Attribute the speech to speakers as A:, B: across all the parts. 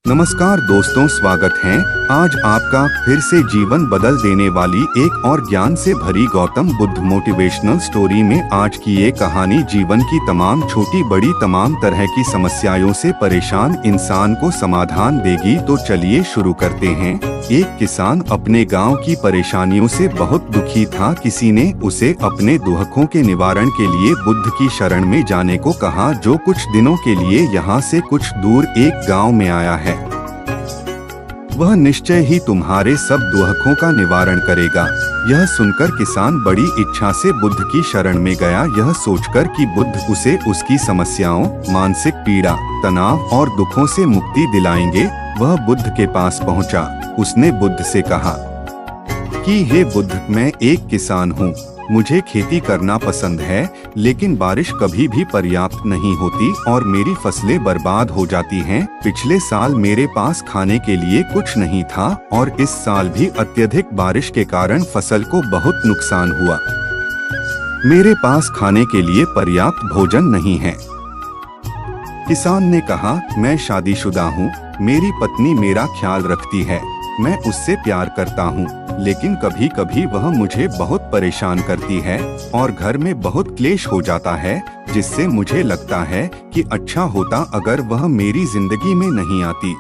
A: नमस्कार दोस्तों, स्वागत है। आज आपका फिर से जीवन बदल देने वाली एक और ज्ञान से भरी गौतम बुद्ध मोटिवेशनल स्टोरी में आज की ये कहानी जीवन की तमाम छोटी बड़ी तमाम तरह की समस्याओं से परेशान इंसान को समाधान देगी। तो चलिए शुरू करते हैं। एक किसान अपने गांव की परेशानियों से बहुत दुखी था। किसी ने उसे अपने दुखों के निवारण के लिए बुद्ध की शरण में जाने को कहा, जो कुछ दिनों के लिए यहाँ से कुछ दूर एक गांव में आया है। वह निश्चय ही तुम्हारे सब दुखों का निवारण करेगा। यह सुनकर किसान बड़ी इच्छा से बुद्ध की शरण में गया, यह सोचकर कि बुद्ध उसे उसकी समस्याओं, मानसिक पीड़ा, तनाव और दुखों से मुक्ति दिलाएंगे। वह बुद्ध के पास पहुंचा। उसने बुद्ध से कहा कि हे बुद्ध, मैं एक किसान हूँ। मुझे खेती करना पसंद है, लेकिन बारिश कभी भी पर्याप्त नहीं होती और मेरी फसलें बर्बाद हो जाती हैं। पिछले साल मेरे पास खाने के लिए कुछ नहीं था और इस साल भी अत्यधिक बारिश के कारण फसल को बहुत नुकसान हुआ। मेरे पास खाने के लिए पर्याप्त भोजन नहीं है। किसान ने कहा, मैं शादीशुदा हूँ। मेरी पत्नी मेरा ख्याल रखती है। मैं उससे प्यार करता हूँ, लेकिन कभी कभी वह मुझे बहुत परेशान करती है और घर में बहुत क्लेश हो जाता है, जिससे मुझे लगता है कि अच्छा होता अगर वह मेरी जिंदगी में नहीं आती।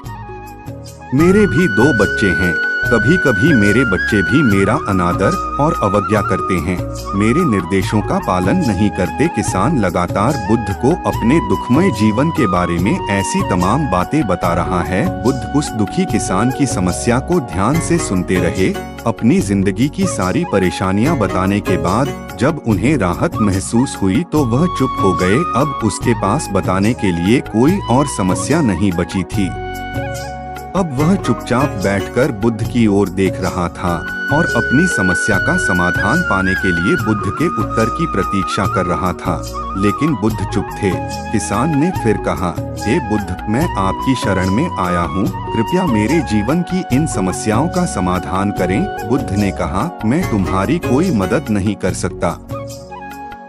A: मेरे भी 2 बच्चे हैं। कभी कभी मेरे बच्चे भी मेरा अनादर और अवज्ञा करते हैं, मेरे निर्देशों का पालन नहीं करते। किसान लगातार बुद्ध को अपने दुखमय जीवन के बारे में ऐसी तमाम बातें बता रहा है। बुद्ध उस दुखी किसान की समस्या को ध्यान से सुनते रहे। अपनी जिंदगी की सारी परेशानियां बताने के बाद जब उन्हें राहत महसूस हुई तो वह चुप हो गए। अब उसके पास बताने के लिए कोई और समस्या नहीं बची थी। अब वह चुपचाप बैठकर बुद्ध की ओर देख रहा था और अपनी समस्या का समाधान पाने के लिए बुद्ध के उत्तर की प्रतीक्षा कर रहा था, लेकिन बुद्ध चुप थे। किसान ने फिर कहा, हे बुद्ध, मैं आपकी शरण में आया हूँ। कृपया मेरे जीवन की इन समस्याओं का समाधान करें। बुद्ध ने कहा, मैं तुम्हारी कोई मदद नहीं कर सकता।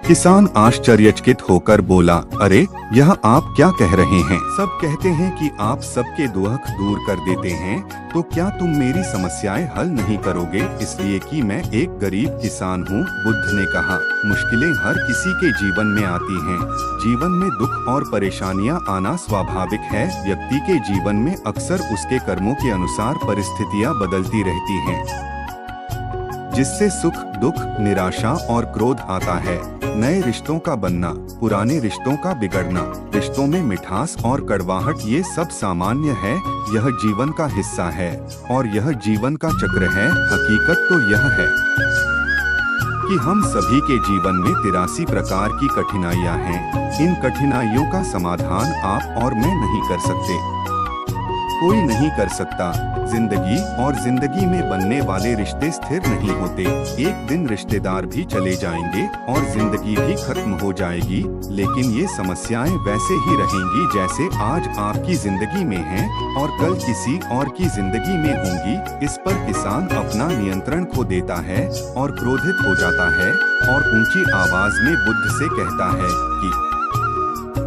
A: किसान आश्चर्यचकित होकर बोला, अरे, यह आप क्या कह रहे हैं? सब कहते हैं कि आप सबके दुख दूर कर देते हैं, तो क्या तुम मेरी समस्याएं हल नहीं करोगे? इसलिए कि मैं एक गरीब किसान हूँ। बुद्ध ने कहा, मुश्किलें हर किसी के जीवन में आती हैं। जीवन में दुख और परेशानियाँ आना स्वाभाविक है। व्यक्ति के जीवन में अक्सर उसके कर्मों के अनुसार परिस्थितियाँ बदलती रहती हैं, जिससे सुख, दुख, निराशा और क्रोध आता है। नए रिश्तों का बनना, पुराने रिश्तों का बिगड़ना, रिश्तों में मिठास और कड़वाहट, ये सब सामान्य है। यह जीवन का हिस्सा है और यह जीवन का चक्र है। हकीकत तो यह है कि हम सभी के जीवन में 83 प्रकार की कठिनाइयां हैं। इन कठिनाइयों का समाधान आप और मैं नहीं कर सकते, कोई नहीं कर सकता। जिंदगी और जिंदगी में बनने वाले रिश्ते स्थिर नहीं होते। एक दिन रिश्तेदार भी चले जाएंगे और जिंदगी भी खत्म हो जाएगी, लेकिन ये समस्याएं वैसे ही रहेंगी जैसे आज आपकी जिंदगी में हैं और कल किसी और की जिंदगी में होंगी। इस पर किसान अपना नियंत्रण खो देता है और क्रोधित हो जाता है और ऊंची आवाज में बुद्ध से कहता है कि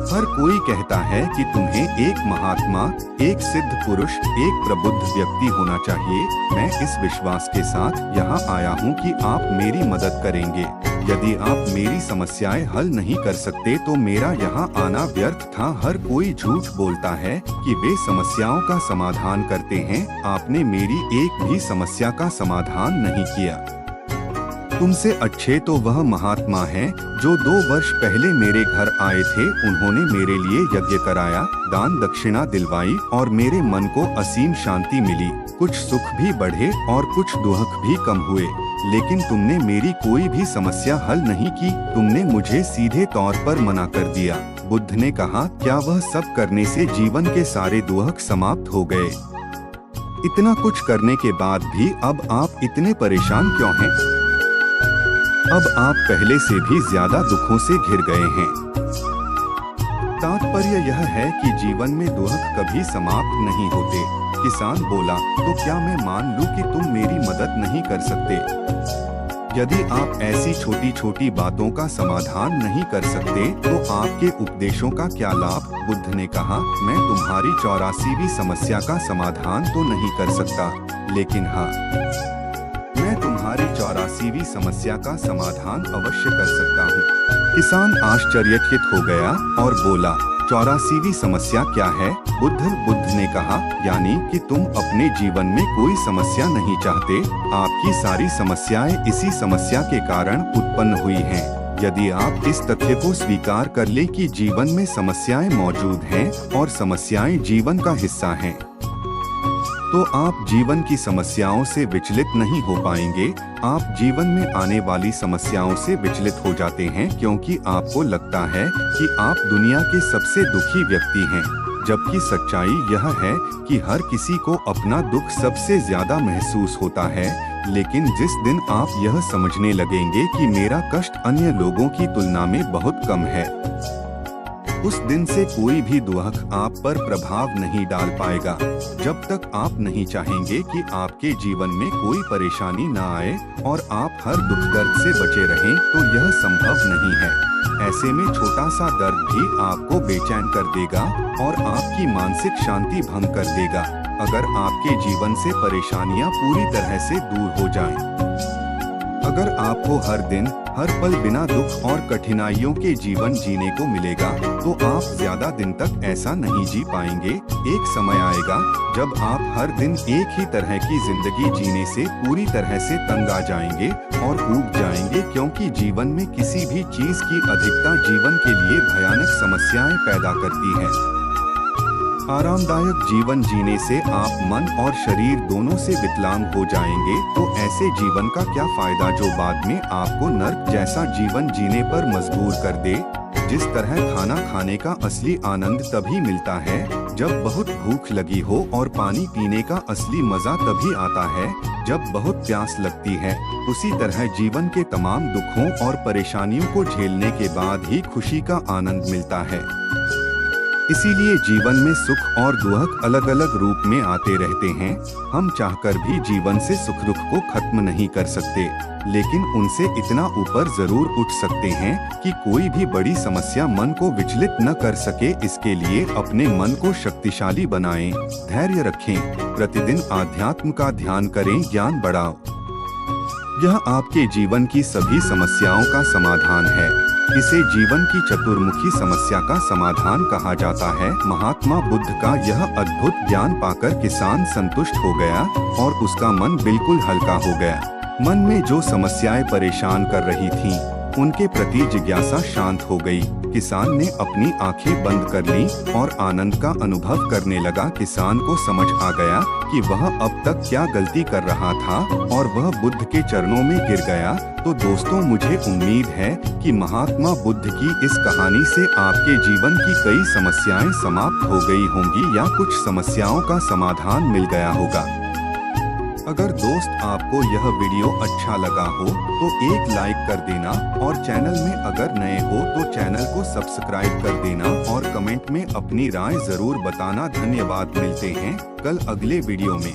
A: हर कोई कहता है कि तुम्हें एक महात्मा, एक सिद्ध पुरुष, एक प्रबुद्ध व्यक्ति होना चाहिए। मैं इस विश्वास के साथ यहाँ आया हूँ कि आप मेरी मदद करेंगे। यदि आप मेरी समस्याएं हल नहीं कर सकते तो मेरा यहाँ आना व्यर्थ था। हर कोई झूठ बोलता है कि वे समस्याओं का समाधान करते हैं। आपने मेरी एक भी समस्या का समाधान नहीं किया। तुमसे अच्छे तो वह महात्मा हैं जो 2 वर्ष पहले मेरे घर आए थे। उन्होंने मेरे लिए यज्ञ कराया, दान दक्षिणा दिलवाई और मेरे मन को असीम शांति मिली। कुछ सुख भी बढ़े और कुछ दुख भी कम हुए, लेकिन तुमने मेरी कोई भी समस्या हल नहीं की। तुमने मुझे सीधे तौर पर मना कर दिया। बुद्ध ने कहा, क्या वह सब करने से जीवन के सारे दुख समाप्त हो गए? इतना कुछ करने के बाद भी अब आप इतने परेशान क्यों हैं? अब आप पहले से भी ज्यादा दुखों से घिर गए हैं। तात्पर्य यह है कि जीवन में दुख कभी समाप्त नहीं होते। किसान बोला, तो क्या मैं मान लूं कि तुम मेरी मदद नहीं कर सकते? यदि आप ऐसी छोटी छोटी बातों का समाधान नहीं कर सकते तो आपके उपदेशों का क्या लाभ। बुद्ध ने कहा, मैं तुम्हारी 84वीं समस्या का समाधान तो नहीं कर सकता, लेकिन हाँ, मैं तुम्हारी 84वीं समस्या का समाधान अवश्य कर सकता हूँ। किसान आश्चर्यचकित हो गया और बोला, 84वीं समस्या क्या है? बुद्ध ने कहा, यानी कि तुम अपने जीवन में कोई समस्या नहीं चाहते। आपकी सारी समस्याएं इसी समस्या के कारण उत्पन्न हुई हैं। यदि आप इस तथ्य को स्वीकार कर ले कि जीवन में समस्याएं मौजूद हैं और समस्याएं जीवन का हिस्सा हैं, तो आप जीवन की समस्याओं से विचलित नहीं हो पाएंगे। आप जीवन में आने वाली समस्याओं से विचलित हो जाते हैं क्योंकि आपको लगता है कि आप दुनिया के सबसे दुखी व्यक्ति हैं, जबकि सच्चाई यह है कि हर किसी को अपना दुख सबसे ज्यादा महसूस होता है। लेकिन जिस दिन आप यह समझने लगेंगे कि मेरा कष्ट अन्य लोगों की तुलना में बहुत कम है, उस दिन से कोई भी दुख आप पर प्रभाव नहीं डाल पाएगा। जब तक आप नहीं चाहेंगे कि आपके जीवन में कोई परेशानी न आए और आप हर दुख दर्द से बचे रहें, तो यह संभव नहीं है। ऐसे में छोटा सा दर्द भी आपको बेचैन कर देगा और आपकी मानसिक शांति भंग कर देगा। अगर आपके जीवन से परेशानियां पूरी तरह से दूर हो जाएं, अगर आपको हर दिन हर पल बिना दुख और कठिनाइयों के जीवन जीने को मिलेगा, तो आप ज्यादा दिन तक ऐसा नहीं जी पाएंगे। एक समय आएगा जब आप हर दिन एक ही तरह की जिंदगी जीने से पूरी तरह से तंग आ जाएंगे और ऊब जाएंगे, क्योंकि जीवन में किसी भी चीज की अधिकता जीवन के लिए भयानक समस्याएं पैदा करती है। आरामदायक जीवन जीने से आप मन और शरीर दोनों से विकलांग हो जाएंगे, तो ऐसे जीवन का क्या फायदा जो बाद में आपको नर्क जैसा जीवन जीने पर मजबूर कर दे। जिस तरह खाना खाने का असली आनंद तभी मिलता है जब बहुत भूख लगी हो, और पानी पीने का असली मजा तभी आता है जब बहुत प्यास लगती है, उसी तरह जीवन के तमाम दुखों और परेशानियों को झेलने के बाद ही खुशी का आनंद मिलता है। इसीलिए जीवन में सुख और दुख अलग अलग रूप में आते रहते हैं। हम चाहकर भी जीवन से सुख दुख को खत्म नहीं कर सकते, लेकिन उनसे इतना ऊपर जरूर उठ सकते हैं कि कोई भी बड़ी समस्या मन को विचलित न कर सके। इसके लिए अपने मन को शक्तिशाली बनाएं, धैर्य रखें, प्रतिदिन आध्यात्म का ध्यान करें, ज्ञान बढ़ाओ। यह आपके जीवन की सभी समस्याओं का समाधान है। इसे जीवन की चतुर्मुखी समस्या का समाधान कहा जाता है। महात्मा बुद्ध का यह अद्भुत ज्ञान पाकर किसान संतुष्ट हो गया और उसका मन बिल्कुल हल्का हो गया। मन में जो समस्याएं परेशान कर रही थीं, उनके प्रति जिज्ञासा शांत हो गई। किसान ने अपनी आंखें बंद कर ली और आनंद का अनुभव करने लगा। किसान को समझ आ गया कि वह अब तक क्या गलती कर रहा था और वह बुद्ध के चरणों में गिर गया। तो दोस्तों, मुझे उम्मीद है कि महात्मा बुद्ध की इस कहानी से आपके जीवन की कई समस्याएं समाप्त हो गई होंगी या कुछ समस्याओं का समाधान मिल गया होगा। अगर दोस्त आपको यह वीडियो अच्छा लगा हो तो एक लाइक कर देना, और चैनल में अगर नए हो तो चैनल को सब्सक्राइब कर देना और कमेंट में अपनी राय जरूर बताना। धन्यवाद। मिलते हैं कल अगले वीडियो में।